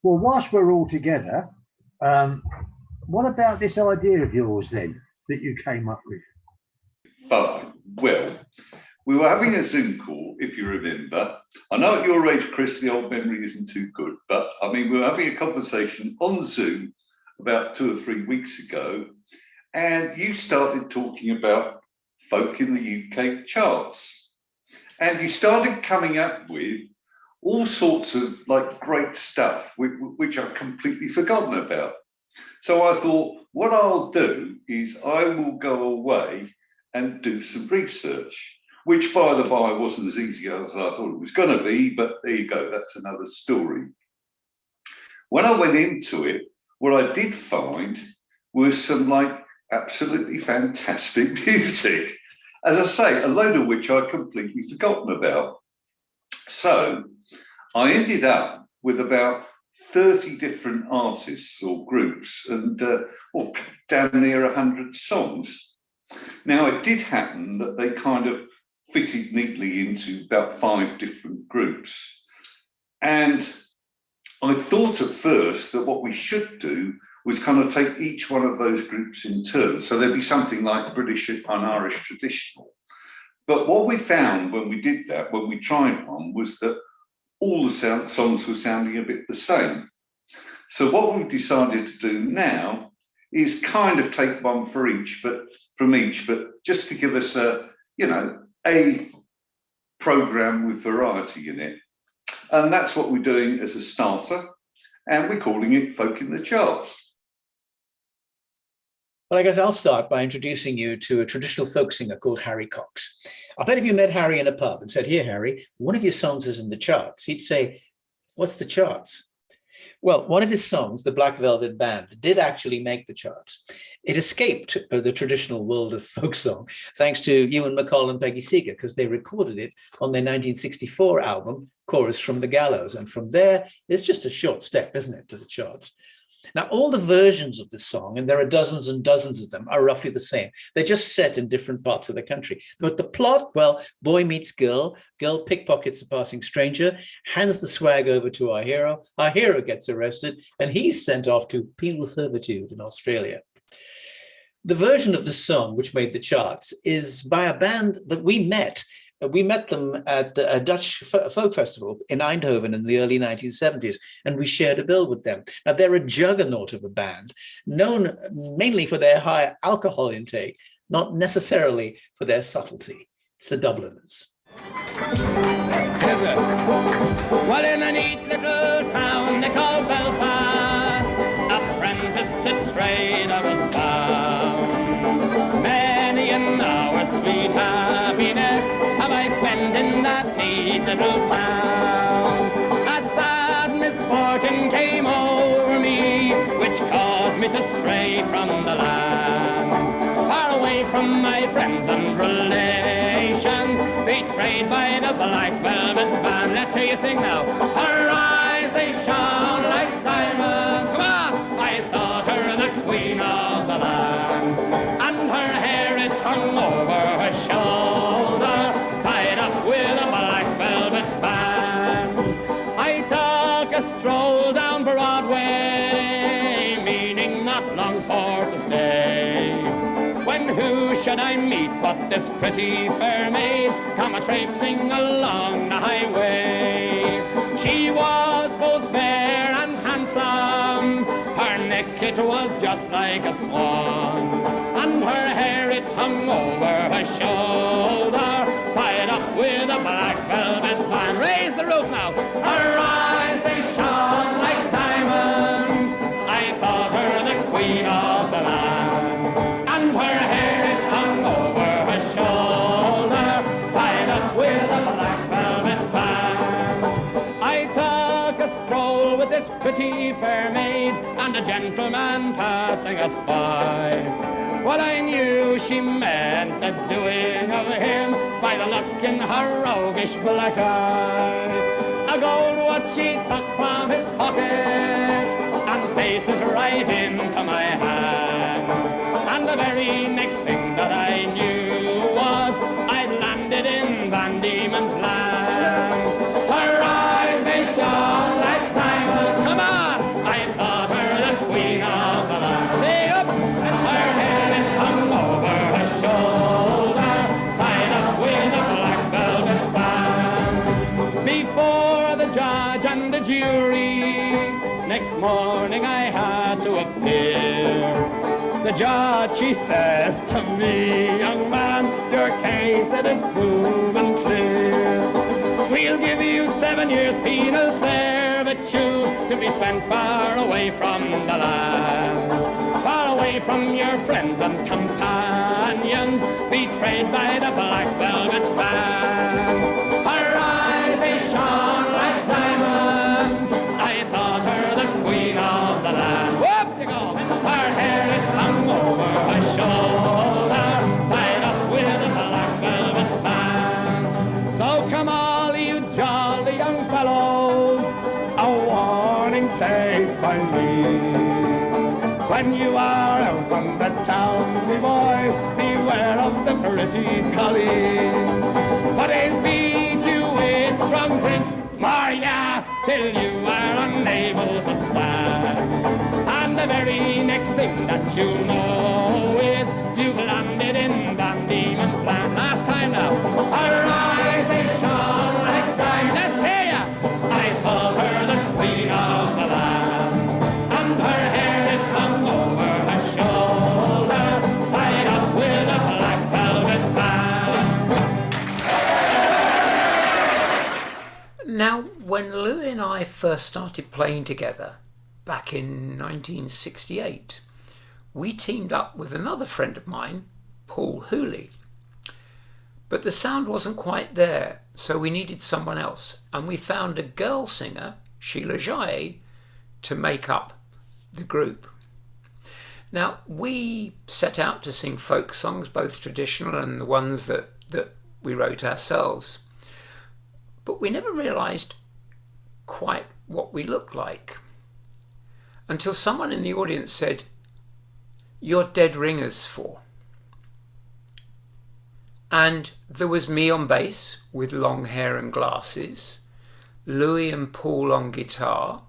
Well, whilst we're all together, what about this idea of yours then that you came up with? Fine. Well, we were having a Zoom call, if you remember. I know at your age, Chris, the old memory isn't too good, but I mean, we were having a conversation on Zoom about 2 or 3 weeks ago, and you started talking about folk in the UK charts. And you started coming up with all sorts of like great stuff, which I've completely forgotten about. So I thought, what I'll do is I will go away and do some research, which by the by wasn't as easy as I thought it was going to be, but there you go, that's another story. When I went into it, what I did find was some like absolutely fantastic music. As I say, a load of which I'd completely forgotten about. So I ended up with about 30 different artists or groups and down near 100 songs. Now, it did happen that they kind of fitted neatly into about 5 different groups. And I thought at first that what we should do was kind of take each one of those groups in turn. So there'd be something like British and Irish traditional. But what we found when we did that, when we tried one, was that all the songs were sounding a bit the same. So what we've decided to do now is kind of take one for each, but just to give us a program with variety in it. And that's what we're doing as a starter, and we're calling it Folk in the Charts. Well, I guess I'll start by introducing you to a traditional folk singer called Harry Cox. I bet if you met Harry in a pub and said, "Here, Harry, one of your songs is in the charts," he'd say, "What's the charts?" Well, one of his songs, The Black Velvet Band, did actually make the charts. It escaped the traditional world of folk song, thanks to Ewan MacColl and Peggy Seeger, because they recorded it on their 1964 album, Chorus from the Gallows. And from there, it's just a short step, isn't it, to the charts? Now, all the versions of the song, and there are dozens and dozens of them, are roughly the same. They're just set in different parts of the country. But the plot, well, boy meets girl, girl pickpockets a passing stranger, hands the swag over to our hero gets arrested, and he's sent off to penal servitude in Australia. The version of the song which made the charts is by a band that we met. We met them at a Dutch folk festival in Eindhoven in the early 1970s, and we shared a bill with them. Now, they're a juggernaut of a band, known mainly for their high alcohol intake, not necessarily for their subtlety. It's the Dubliners. Well, in a neat little town they call Belfast, apprentice to trade I was bound. Many an hour sweet happiness have I spent in that neat little town. A sad misfortune came over me, which caused me to stray from the land. Far away from my friends and relations, betrayed by the black velvet band. Let's hear you sing now. Her eyes, they shone like diamonds. Come on! I thought her the queen of the land. And her hair, it hung over her shoulder, tied up with a black velvet band. I took a stroll down Broadway, meaning not long for to stay. When who should I meet but this pretty fair maid come a-traipsing along the highway. She was both fair and handsome, her neck it was just like a swan's, and her hair it hung over her shoulder, tied up with a black velvet band. Raise the roof now. Her eyes, they shone like diamonds. I thought her the queen of the land. And her hair it hung over her shoulder, tied up with a black velvet band. I took a stroll with this pretty fair maid, and a gentleman passing us by. Well, I knew she meant the doing of him by the look in her roguish black eye. A gold watch she took from his pocket and placed it right into my hand. And the very next thing that I knew was I'd landed in Van Diemen's land. Her eyes, they shone like diamonds. Come on! and the jury. Next morning I had to appear. The judge, she says to me, young man, your case it is proven clear. We'll give you 7 years penal servitude to be spent far away from the land, far away from your friends and companions, betrayed by the black velvet band. Her eyes, they shone like diamonds. I thought her the queen of the land. Whoop you go! Her hair, it hung over her shoulder, tied up with a black velvet band. So come all you jolly young fellows, a warning take by me. When you are out on the town, me boys, beware of the pretty collies. For they'll feed you with strong drink, Maria, till you are unable to stand. And the very next thing that you know is you've landed in Van Diemen's Land. Last time now, her eyes, they shone like diamonds. Let's hear ya! I thought her the queen of the land, and her hair it hung over her shoulder, tied up with a black velvet band. Now, when Louis and I first started playing together back in 1968, we teamed up with another friend of mine, Paul Hooley. But the sound wasn't quite there, so we needed someone else, and we found a girl singer, Sheila Jaye, to make up the group. Now, we set out to sing folk songs, both traditional and the ones that we wrote ourselves. But we never realised quite what we looked like until someone in the audience said, "You're Dead Ringers 4." And there was me on bass with long hair and glasses, Louis and Paul on guitar,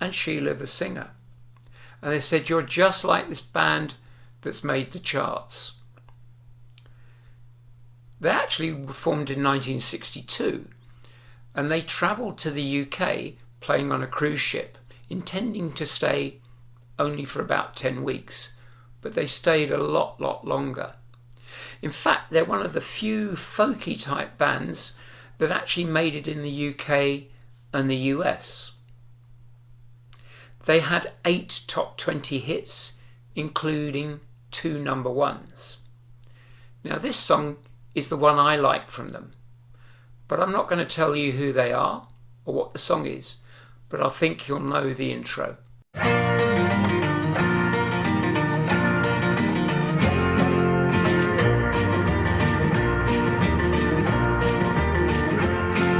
and Sheila the singer. And they said, "You're just like this band that's made the charts." They actually were formed in 1962, and they travelled to the UK playing on a cruise ship, intending to stay only for about 10 weeks, but they stayed a lot longer. In fact, they're one of the few folky type bands that actually made it in the UK and the US. They had 8 top 20 hits, including 2 number 1s. Now this song is the one I like from them, but I'm not going to tell you who they are or what the song is, but I think you'll know the intro.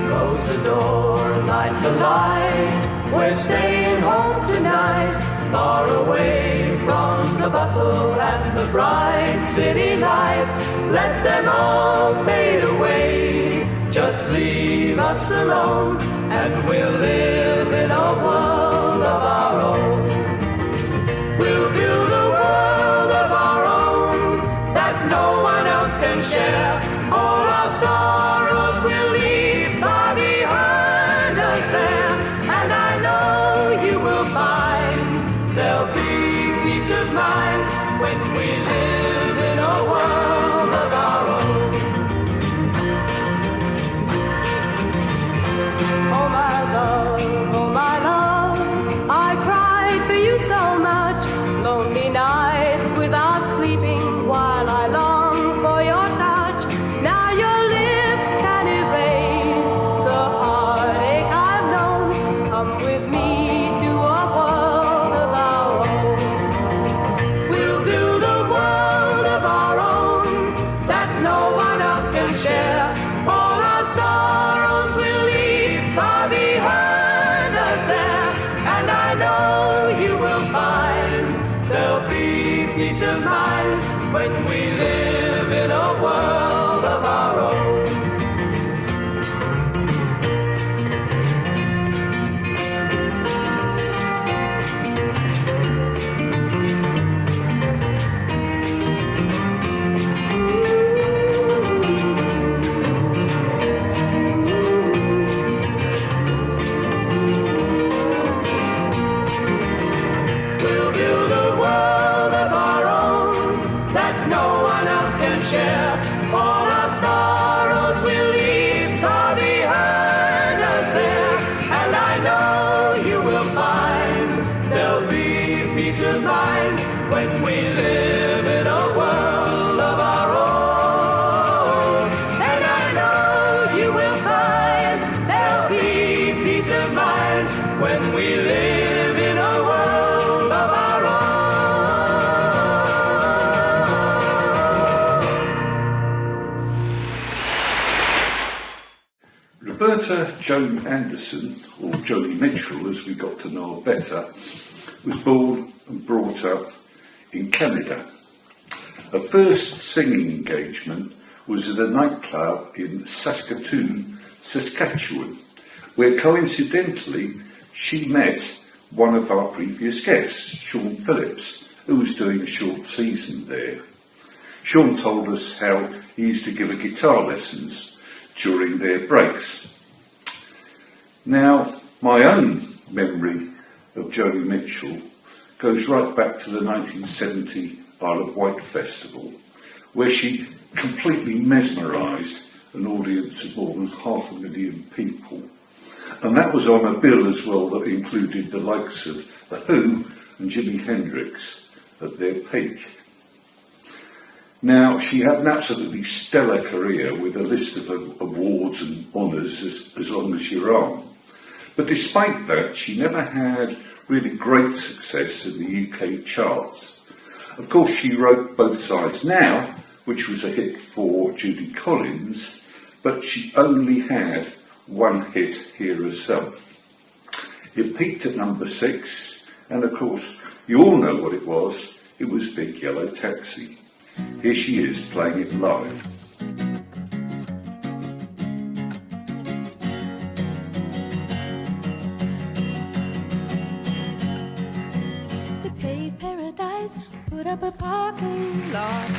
Close the door, light the light, we're staying home tonight, far away from the bustle and the bright city lights. Let them all fade away, just leave us alone, and we'll live in a world of our own. We'll build a world of our own that no one else can share. All our sorrows will leave far behind us there, and I know you will find there'll be peace of mind when we live in a world of our own. Oh my love, I cried for you so much, lonely nights without sleeping while I long for your touch. Now your lips can erase the heartache I've known. Come with me to a world of our own. We'll build a world of our own that no one else can share. All our sorrows will leave far behind us there, and I know you will find there'll be peace of mind when we live in a world of our own. peace of mind when we live in a world of our own. And I know you will find there'll be peace of mind when we live in a world of our own. Roberta Joan Anderson, or Joni Mitchell as we got to know her better, was born and brought up in Canada. Her first singing engagement was at a nightclub in Saskatoon, Saskatchewan, where coincidentally she met one of our previous guests, Sean Phillips, who was doing a short season there. Sean told us how he used to give her guitar lessons during their breaks. Now, my own memory of Joni Mitchell goes right back to the 1970 Isle of Wight Festival, where she completely mesmerised an audience of more than 500,000 people. And that was on a bill as well that included the likes of The Who and Jimi Hendrix at their peak. Now, she had an absolutely stellar career with a list of awards and honours as long as your arm. But despite that, she never had really great success in the UK charts. Of course, she wrote Both Sides Now, which was a hit for Judy Collins, but she only had one hit here herself. It peaked at number 6, and of course, you all know what it was. It was Big Yellow Taxi. Here she is playing it live. They paved paradise, put up a parking lot.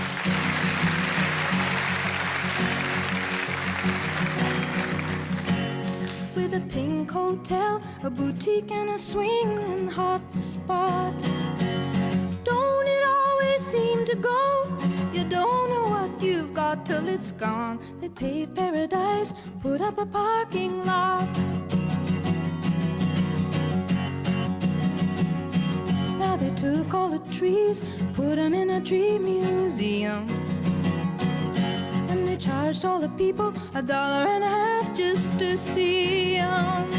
With a pink hotel, a boutique and a swinging hot spot. Don't it always seem to go? You don't know what you've got till it's gone. They paved paradise, put up a parking lot. Now they took all the trees, put them in a tree museum. And they charged all the people $1.50 just to see them.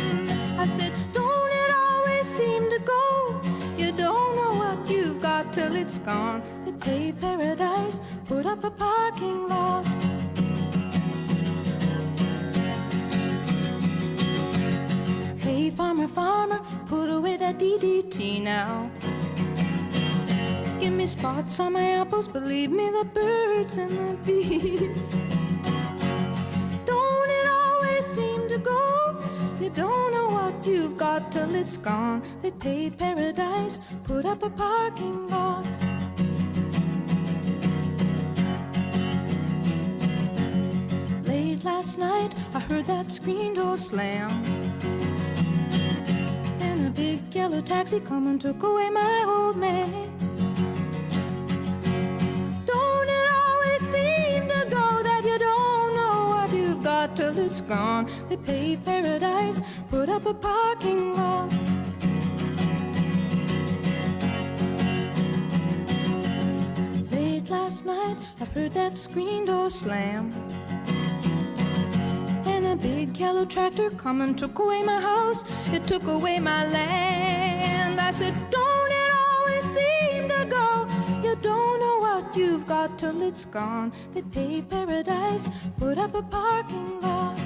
I said, don't it always seem to go? You don't know what you've got till it's gone. They paved paradise, put up a parking lot. Hey, farmer, farmer, put away that DDT now. Give me spots on my apples, believe me, the birds and the bees. Don't it always seem to go? You don't know what you've got till it's gone. They paved paradise, put up a parking lot. Late last night, I heard that screen door slam. And a big yellow taxi come and took away my old man. Don't it always seem to go that you don't know what you've got till it's gone? They paved paradise, put up a parking lot. Late last night, I heard that screen door slam. And a big yellow tractor come and took away my house. It took away my land. I said, don't it always seem to go? You don't know what you've got till it's gone. They paved paradise, put up a parking lot.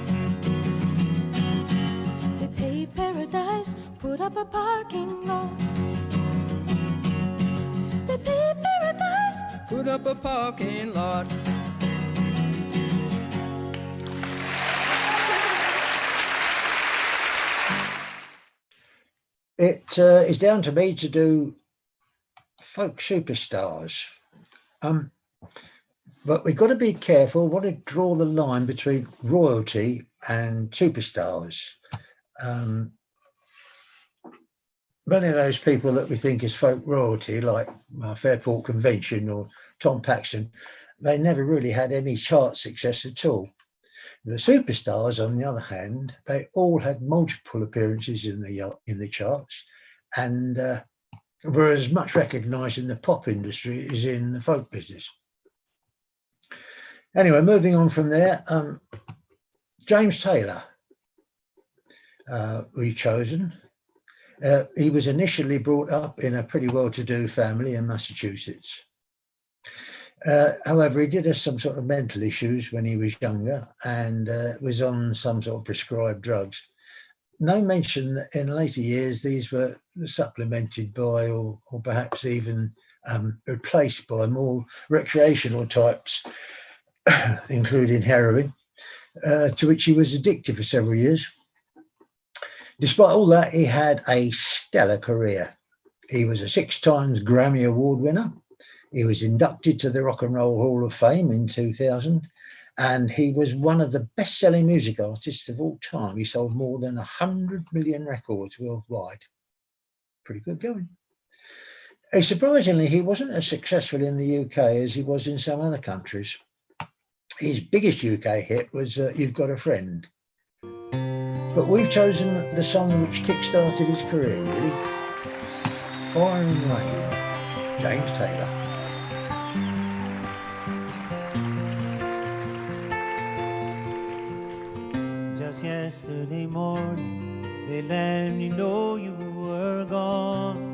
They paved paradise, put up a parking lot. They paved paradise, put up a parking lot. It is down to me to do folk superstars. But we've got to be careful. We want to draw the line between royalty and superstars. Many of those people that we think is folk royalty, like Fairport Convention or Tom Paxton, they never really had any chart success at all. The superstars, on the other hand, they all had multiple appearances in the charts, and were as much recognised in the pop industry as in the folk business. Anyway, moving on from there, James Taylor, we've chosen. He was initially brought up in a pretty well-to-do family in Massachusetts. However, he did have some sort of mental issues when he was younger and was on some sort of prescribed drugs. No mention that in later years these were supplemented by or perhaps even replaced by more recreational types, including heroin, to which he was addicted for several years. Despite all that, he had a stellar career. He was a 6 times Grammy Award winner. He was inducted to the Rock and Roll Hall of Fame in 2000, and he was one of the best-selling music artists of all time. He sold more than 100 million records worldwide. Pretty good going. Surprisingly, he wasn't as successful in the UK as he was in some other countries. His biggest UK hit was You've Got a Friend. But we've chosen the song which kick-started his career, really. Fire and Rain, James Taylor. Just yesterday morning, they let me know you were gone.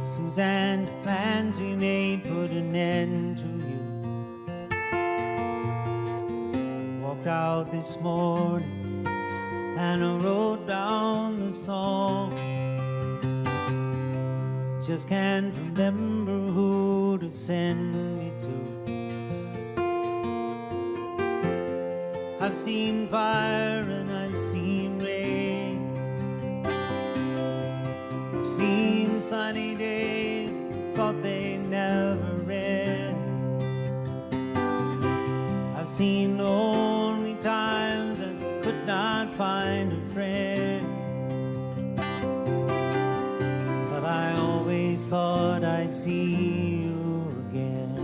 Suzanne, the plans we made put an end to you. I walked out this morning and I wrote down the song. Just can't remember who to send it to. I've seen fire and I've seen rain. I've seen sunny days, thought they never end. I've seen lonely times and could not find a friend. But I always thought I'd see you again.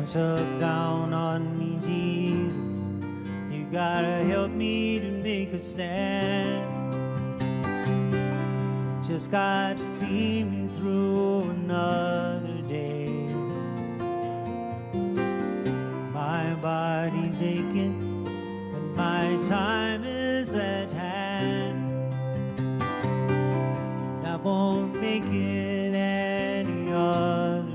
Took down on me, Jesus. You gotta help me to make a stand. Just got to see me through another day. My body's aching, but my time is at hand. I won't make it any other.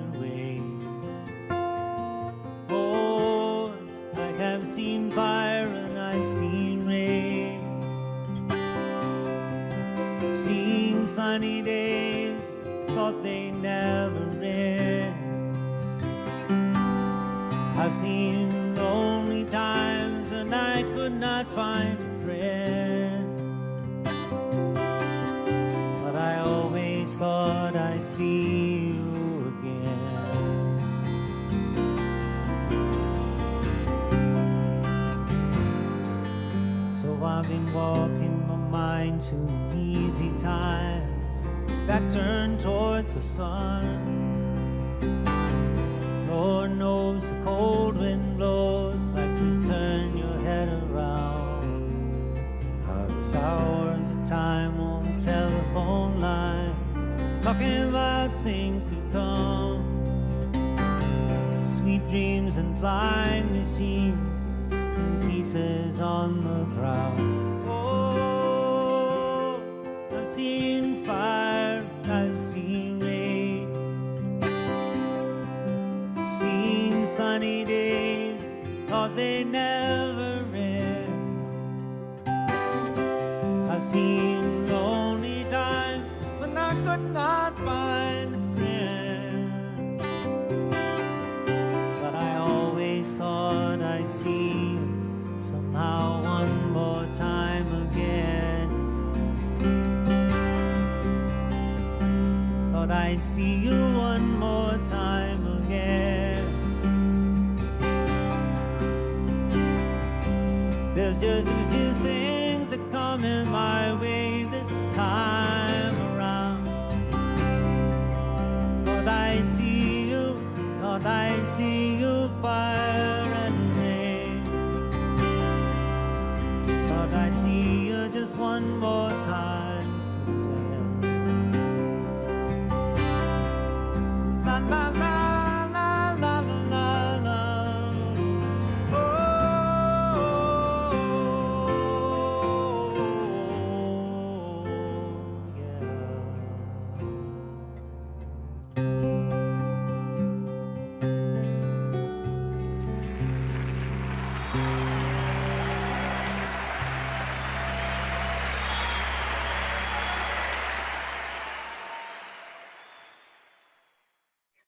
I've seen fire and I've seen rain. I've seen sunny days, thought they never end. I've seen lonely times and I could not find a friend. But I always thought I'd see you again. So I've been walking my mind to an easy time, back turned towards the sun. Lord knows the cold wind blows like to turn your head around. There's hours of time on the telephone line, talking about things to come. Sweet dreams and flying machines, pieces on the ground. Oh, I've seen fire, I've seen rain. I've seen sunny days, thought they never end. I've seen lonely times when I could not find a friend. But I always thought I'd see you somehow one more time again. Thought I'd see you one more time again. There's just a few things that come in my way this time around. Thought I'd see you, thought I'd see you, fire and rain. see you just one more time, Suzanne. La la la la la la la. Oh, yeah.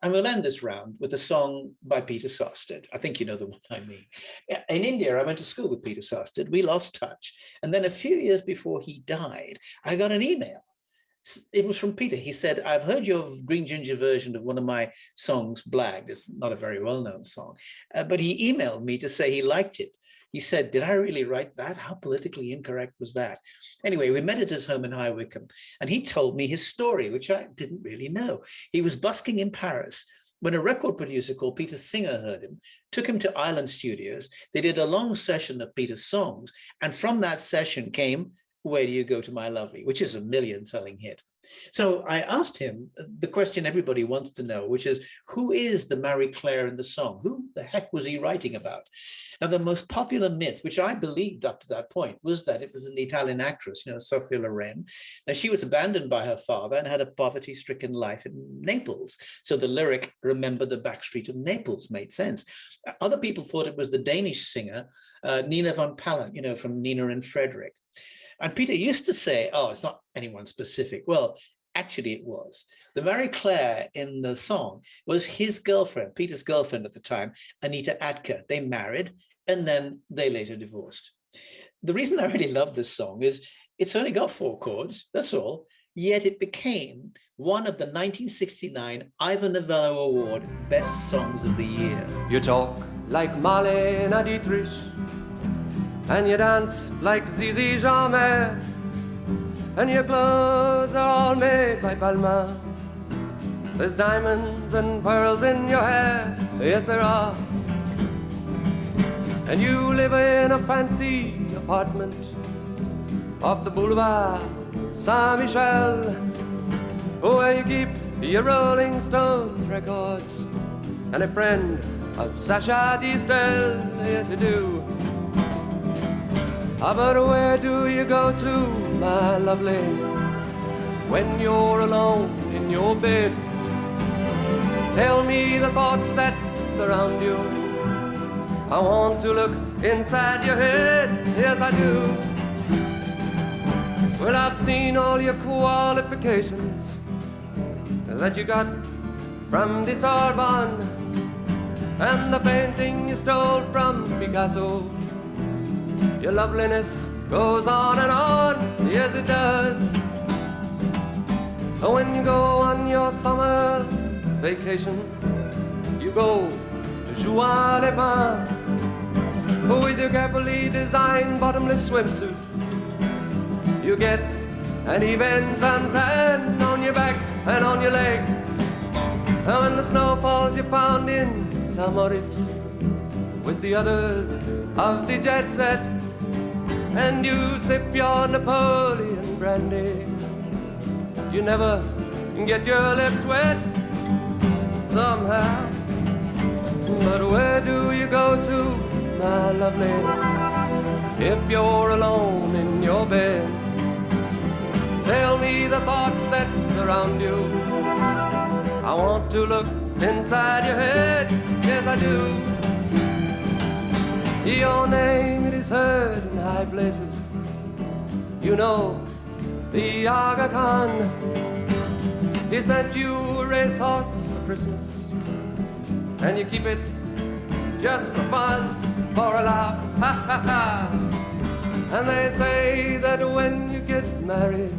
And we'll end this round with a song by Peter Sarsted. I think you know the one I mean. In India, I went to school with Peter Sarsted. We lost touch. And then a few years before he died, I got an email. It was from Peter. He said, I've heard your Green Ginger version of one of my songs, Blagged. It's not a very well-known song. But he emailed me to say he liked it. He said, did I really write that? How politically incorrect was that? Anyway, we met at his home in High Wycombe, and he told me his story, which I didn't really know. He was busking in Paris when a record producer called Peter Singer heard him, took him to Island Studios. They did a long session of Peter's songs, and from that session came Where Do You Go to My Lovely, which is a million-selling hit. So I asked him the question everybody wants to know, which is, who is the Marie Claire in the song? Who the heck was he writing about? Now, the most popular myth, which I believed up to that point, was that it was an Italian actress, Sophia Loren. Now, she was abandoned by her father and had a poverty-stricken life in Naples. So the lyric, Remember the Back Street of Naples, made sense. Other people thought it was the Danish singer, Nina von Pallant, from Nina and Frederick. And Peter used to say, oh, it's not anyone specific. Well, actually it was. The Marie Claire in the song was his girlfriend, Peter's girlfriend at the time, Anita Atka. They married and then they later divorced. The reason I really love this song is it's only got 4 chords, that's all, yet it became one of the 1969 Ivor Novello Award Best Songs of the Year. You talk like Marlene Dietrich, and you dance like Zizi Jeanmaire, and your clothes are all made by Balmain. There's diamonds and pearls in your hair, yes there are. And you live in a fancy apartment off the Boulevard Saint-Michel, where you keep your Rolling Stones records and a friend of Sacha Distel, yes you do. But where do you go to, my lovely, when you're alone in your bed? Tell me the thoughts that surround you. I want to look inside your head, yes I do. Well, I've seen all your qualifications that you got from the Sorbonne, and the painting you stole from Picasso. Your loveliness goes on and on, yes it does. When you go on your summer vacation, you go to Juan-les-Pins with your carefully designed bottomless swimsuit. You get an even suntan on your back and on your legs. And when the snow falls, you're found in St. Moritz with the others of the jet set, and you sip your Napoleon brandy. You never get your lips wet somehow. But where do you go to, my lovely, if you're alone in your bed? Tell me the thoughts that surround you. I want to look inside your head, yes I do. Your name, it is heard in high places. You know, the Aga Khan, he sent you a racehorse for Christmas, and you keep it just for fun, for a laugh, ha ha ha. And they say that when you get married,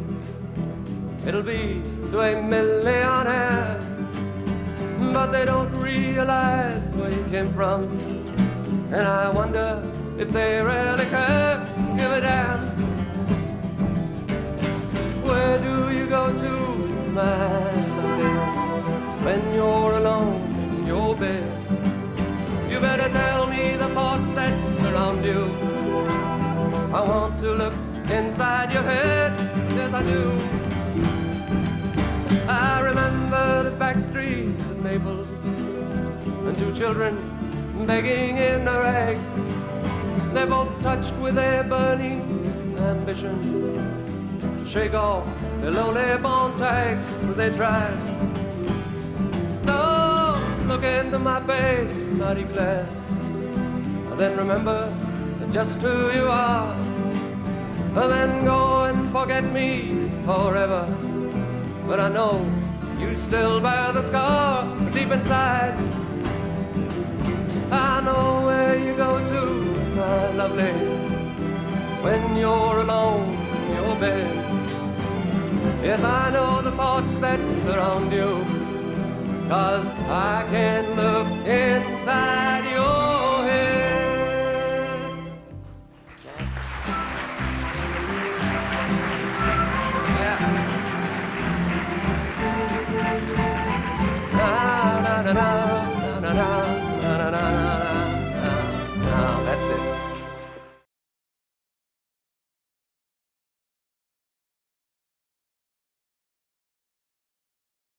it'll be to a millionaire, but they don't realize where you came from. And I wonder if they really care, give a damn. Where do you go to, my lovely, when you're alone in your bed? You better tell me the thoughts that surround you. I want to look inside your head, yes I do. I remember the back streets of Naples and two children begging in their rags. They're both touched with a burning ambition to shake off their lonely bone tags. They tried. So look into my face, Marie Claire, and then remember just who you are, and then go and forget me forever. But I know you still bear the scar deep inside. I know where you go to, my lovely, when you're alone in your bed. Yes, I know the thoughts that surround you, 'cause I can look inside